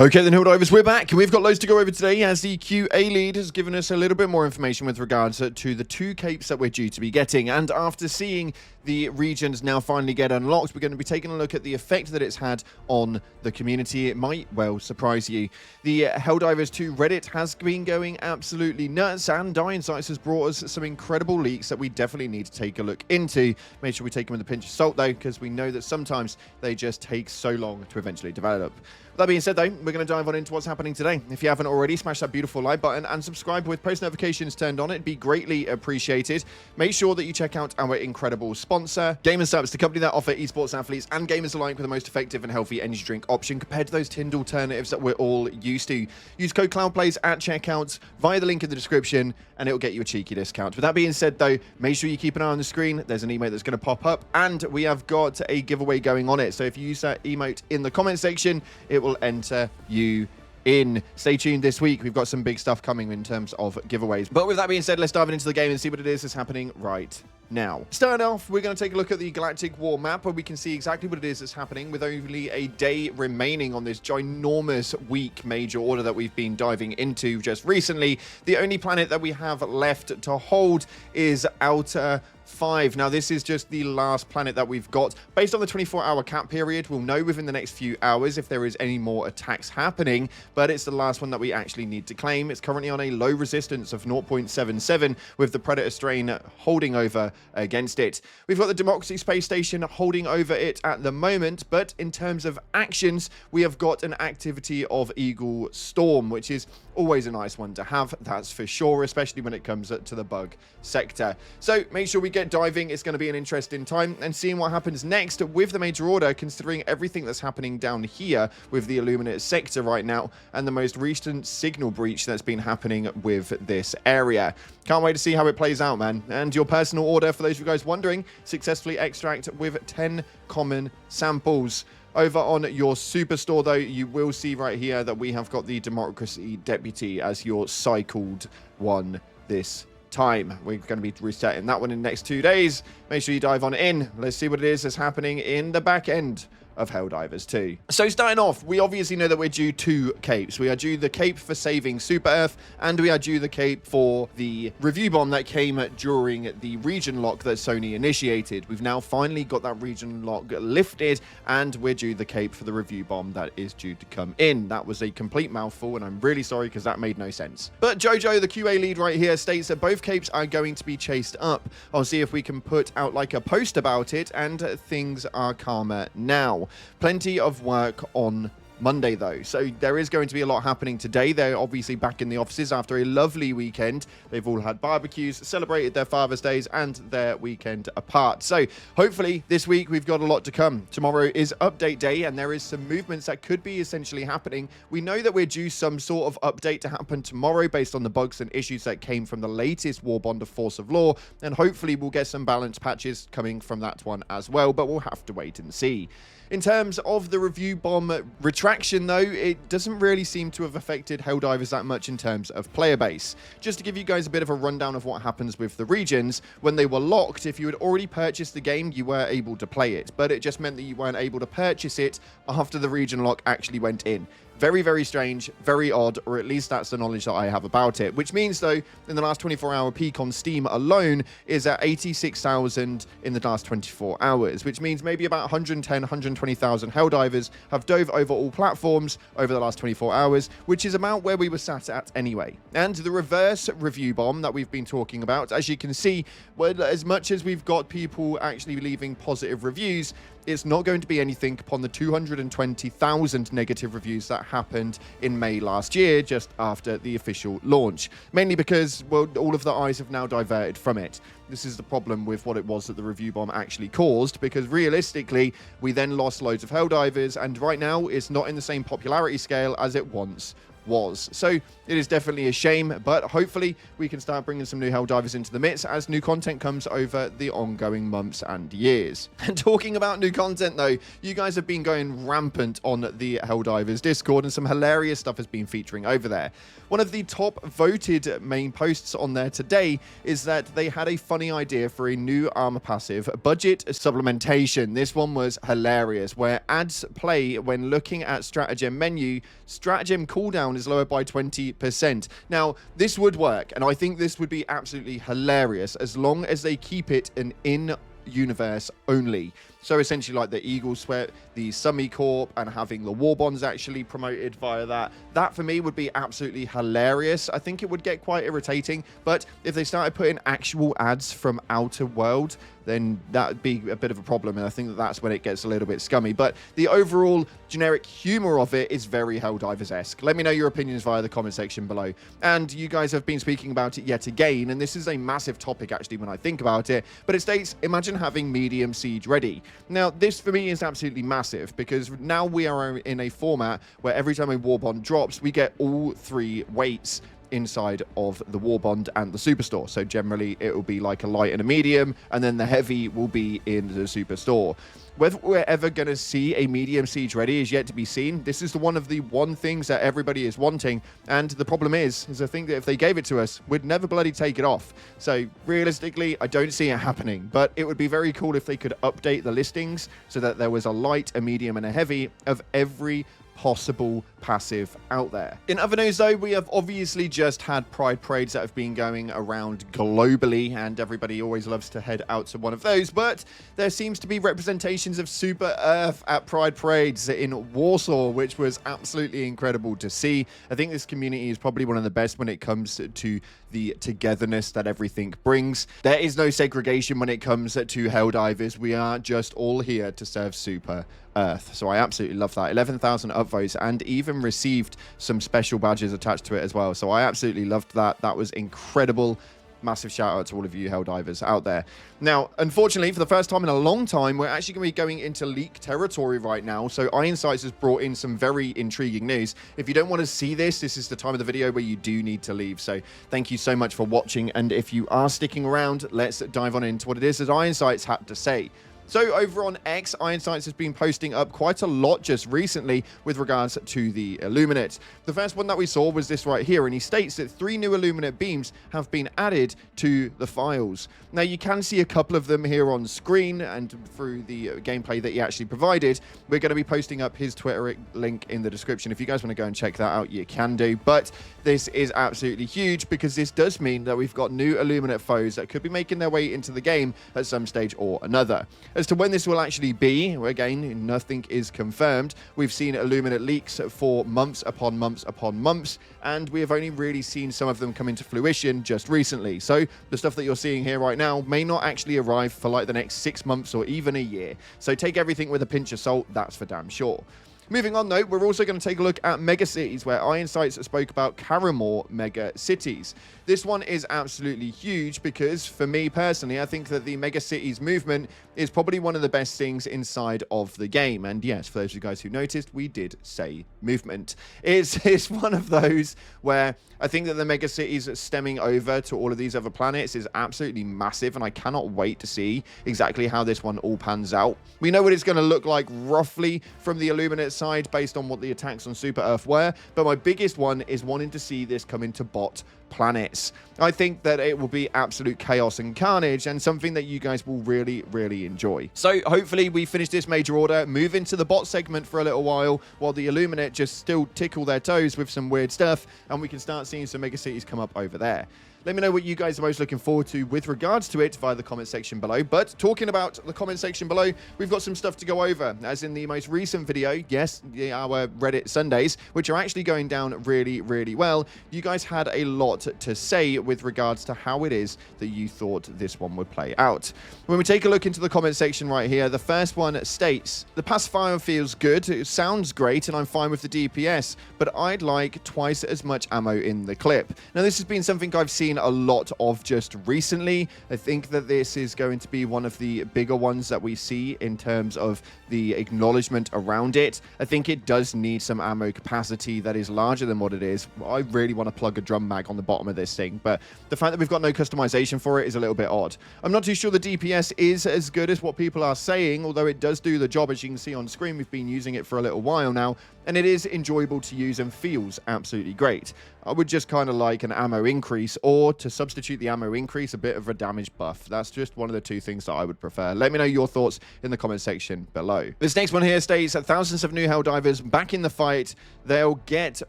Okay then, Helldivers, we're back, and we've got loads to go over today as the QA lead has given us a little bit more information with regards to the 2 capes that we're due to be getting. And after seeing the regions now finally get unlocked, we're going to be taking a look at the effect that it's had on the community. It might well surprise you. The Helldivers 2 Reddit has been going absolutely nuts, and Dying Sights has brought us some incredible leaks that we definitely need to take a look into. Make sure we take them with a pinch of salt though, because we know that sometimes they just take so long to eventually develop. That being said, though, we're going to dive on into what's happening today. If you haven't already, smash that beautiful like button and subscribe with post notifications turned on. It'd be greatly appreciated. Make sure that you check out our incredible sponsor, GamerSupps, the company that offer esports athletes and gamers alike with the most effective and healthy energy drink option compared to those tinned alternatives that we're all used to. Use code CloudPlays at checkout via the link in the description, and it'll get you a cheeky discount. With that being said, though, make sure you keep an eye on the screen. There's an emote that's going to pop up, and we have got a giveaway going on it. So if you use that emote in the comment section, it will enter you in. Stay tuned this week. We've got some big stuff coming in terms of giveaways. But with that being said, let's dive into the game and see what it is that's happening right now. Starting off, we're going to take a look at the Galactic War map, where we can see exactly what it is that's happening with only a day remaining on this ginormous week major order that we've been diving into just recently. The only planet that we have left to hold is Outer 5. Now, this is just the last planet that we've got. Based on the 24-hour cap period, we'll know within the next few hours if there is any more attacks happening, but it's the last one that we actually need to claim. It's currently on a low resistance of 0.77, with the Predator strain holding over against it. We've got the Democracy Space Station holding over it at the moment, but in terms of actions, we have got an activity of Eagle Storm, which is always a nice one to have, that's for sure, especially when it comes to the bug sector. So make sure we get diving. It's going to be an interesting time, and seeing what happens next with the major order, considering everything that's happening down here with the Illuminate sector right now and the most recent signal breach that's been happening with this area. Can't wait to see how it plays out, man. And your personal order, for those of you guys wondering, successfully extract with 10 common samples. Over on your superstore, though, you will see right here that we have got the Democracy Deputy as your cycled one this time. We're going to be resetting that one in the next 2 days. Make sure you dive on in. Let's see what it is that's happening in the back end of Helldivers 2. So starting off, we obviously know that we're due 2 capes. We are due the cape for saving Super Earth, and we are due the cape for the review bomb that came during the region lock that Sony initiated. We've now finally got that region lock lifted, and we're due the cape for the review bomb that is due to come in. That was a complete mouthful, and I'm really sorry because that made no sense. But Jojo, the QA lead right here, states that both capes are going to be chased up. I'll see if we can put out like a post about it, and things are calmer now. Plenty of work on Monday, though, so there is going to be a lot happening today. They're obviously back in the offices after a lovely weekend. They've all had barbecues, celebrated their Father's Days and their weekend apart. So hopefully this week we've got a lot to come. Tomorrow is update day, and there is some movements that could be essentially happening. We know that we're due some sort of update to happen tomorrow based on the bugs and issues that came from the latest War Bond of Force of Law, and hopefully we'll get some balance patches coming from that one as well, but we'll have to wait and see. In terms of the review bomb retraction, though, it doesn't really seem to have affected Helldivers that much in terms of player base. Just to give you guys a bit of a rundown of what happens with the regions, when they were locked, if you had already purchased the game, you were able to play it, but it just meant that you weren't able to purchase it after the region lock actually went in. Very, very strange, very odd, or at least that's the knowledge that I have about it. Which means, though, in the last 24-hour peak on Steam alone is at 86,000 in the last 24 hours, which means maybe about 110, 120,000 Helldivers have dove over all platforms over the last 24 hours, which is about where we were sat at anyway. And the reverse review bomb that we've been talking about, as you can see, well, as much as we've got people actually leaving positive reviews, it's not going to be anything upon the 220,000 negative reviews that happened in May last year, just after the official launch. Mainly because, well, all of the eyes have now diverted from it. This is the problem with what it was that the review bomb actually caused, because realistically, we then lost loads of Helldivers, and right now, it's not in the same popularity scale as it once was. So it is definitely a shame, but hopefully we can start bringing some new Helldivers into the mix as new content comes over the ongoing months and years. And talking about new content though, you guys have been going rampant on the Helldivers Discord, and some hilarious stuff has been featuring over there. One of the top voted main posts on there today is that they had a funny idea for a new armor passive, budget supplementation. This one was hilarious, where ads play when looking at stratagem menu. Stratagem cooldown is lowered by 20%. Now, this would work, and I think this would be absolutely hilarious as long as they keep it an in-universe only. So essentially like the Eagle Sweat, the Summy Corp, and having the War Bonds actually promoted via that. That for me would be absolutely hilarious. I think it would get quite irritating, but if they started putting actual ads from Outer World, then that would be a bit of a problem, and I think that that's when it gets a little bit scummy. But the overall generic humor of it is very Helldivers-esque. Let me know your opinions via the comment section below. And you guys have been speaking about it yet again, and this is a massive topic actually when I think about it, but it states, imagine having medium siege ready. Now, this for me is absolutely massive, because now we are in a format where every time a war bond drops, we get all 3 weights inside of the war bond and the superstore. So generally it will be like a light and a medium, and then the heavy will be in the superstore. Whether we're ever going to see a medium siege ready is yet to be seen. This is one of the things that everybody is wanting, and the problem is I think that if they gave it to us, we'd never bloody take it off. So realistically, I don't see it happening, but it would be very cool if they could update the listings so that there was a light, a medium, and a heavy of every possible passive out there. In other news though, we have obviously just had Pride Parades that have been going around globally, and everybody always loves to head out to one of those, but there seems to be representations of Super Earth at Pride Parades in Warsaw, which was absolutely incredible to see. I think this community is probably one of the best when it comes to the togetherness that everything brings. There is no segregation when it comes to Helldivers. We are just all here to serve Super Earth. So I absolutely love that. 11,000 upvotes, and even received some special badges attached to it as well. So I absolutely loved that. That was incredible. Massive shout out to all of you Helldivers out there. Now, unfortunately, for the first time in a long time, we're actually going to be going into leak territory right now. So Iron Sights has brought in some very intriguing news. If you don't want to see this, this is the time of the video where you do need to leave. So thank you so much for watching. And if you are sticking around, let's dive on into what it is that Iron Sights had to say. So over on X, Iron Sights has been posting up quite a lot just recently with regards to the Illuminate. The first one that we saw was this right here, and he states that 3 new Illuminate beams have been added to the files. Now you can see a couple of them here on screen, and through the gameplay that he actually provided, we're going to be posting up his Twitter link in the description. If you guys want to go and check that out, you can do. But this is absolutely huge, because this does mean that we've got new Illuminate foes that could be making their way into the game at some stage or another. As to when this will actually be, again, nothing is confirmed. We've seen Illuminate leaks for months upon months upon months, and we have only really seen some of them come into fruition just recently. So the stuff that you're seeing here right now may not actually arrive for like the next 6 months or even a year. So take everything with a pinch of salt, that's for damn sure. Moving on though, we're also going to take a look at mega cities, where Iron Sights spoke about Caramore mega cities. This one is absolutely huge, because for me personally, I think that the mega cities movement is probably one of the best things inside of the game. And yes, for those of you guys who noticed, we did say movement. It's one of those where I think that the mega cities stemming over to all of these other planets is absolutely massive, and I cannot wait to see exactly how this one all pans out. We know what it's going to look like roughly from the Illuminate side based on what the attacks on Super Earth were, but my biggest one is wanting to see this come into bot planets. I think that it will be absolute chaos and carnage, and something that you guys will really, really enjoy. So hopefully we finish this major order, move into the bot segment for a little while the Illuminate just still tickle their toes with some weird stuff, and we can start seeing some mega cities come up over there. Let me know what you guys are most looking forward to with regards to it via the comment section below. But talking about the comment section below, we've got some stuff to go over. As in the most recent video, yes, our Reddit Sundays, which are actually going down really, really well. You guys had a lot to say with regards to how it is that you thought this one would play out. When we take a look into the comment section right here, the first one states, the pacifier feels good, it sounds great, and I'm fine with the DPS, but I'd like twice as much ammo in the clip. Now, this has been something I've seen seen a lot of just recently. I think that this is going to be one of the bigger ones that we see in terms of the acknowledgement around it. I think it does need some ammo capacity that is larger than what it is. I really want to plug a drum mag on the bottom of this thing, but the fact that we've got no customization for it is a little bit odd. I'm not too sure the DPS is as good as what people are saying, although it does do the job. As you can see on screen, we've been using it for a little while now, and it is enjoyable to use and feels absolutely great. I would just kind of like an ammo increase, or to substitute the ammo increase, a bit of a damage buff. That's just one of the two things that I would prefer. Let me know your thoughts in the comment section below. This next one here states that thousands of new Helldivers back in the fight. They'll get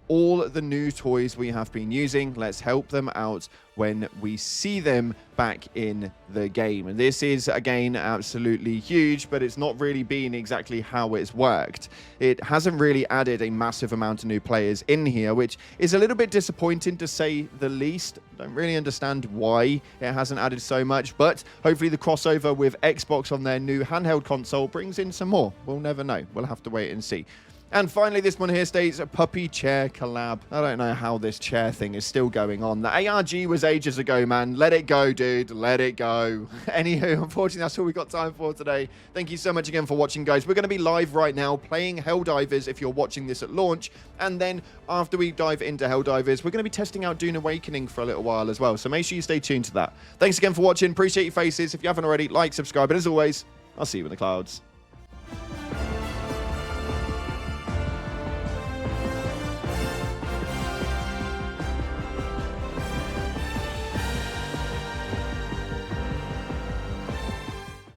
all the new toys we have been using. Let's help them out when we see them back in the game. And this is, again, absolutely huge, but it's not really been exactly how it's worked. It hasn't really added a massive amount of new players in here, which is a little bit disappointing to say the least. I don't really understand why it hasn't added so much, but hopefully the crossover with Xbox on their new handheld console brings in some more. We'll never know. We'll have to wait and see. And finally, this one here states a puppy chair collab. I don't know how this chair thing is still going on. The ARG was ages ago, man. Let it go, dude. Let it go. Anywho, unfortunately, that's all we've got time for today. Thank you so much again for watching, guys. We're going to be live right now playing Helldivers if you're watching this at launch. And then after we dive into Helldivers, we're going to be testing out Dune Awakening for a little while as well. So make sure you stay tuned to that. Thanks again for watching. Appreciate your faces. If you haven't already, like, subscribe. And as always, I'll see you in the clouds.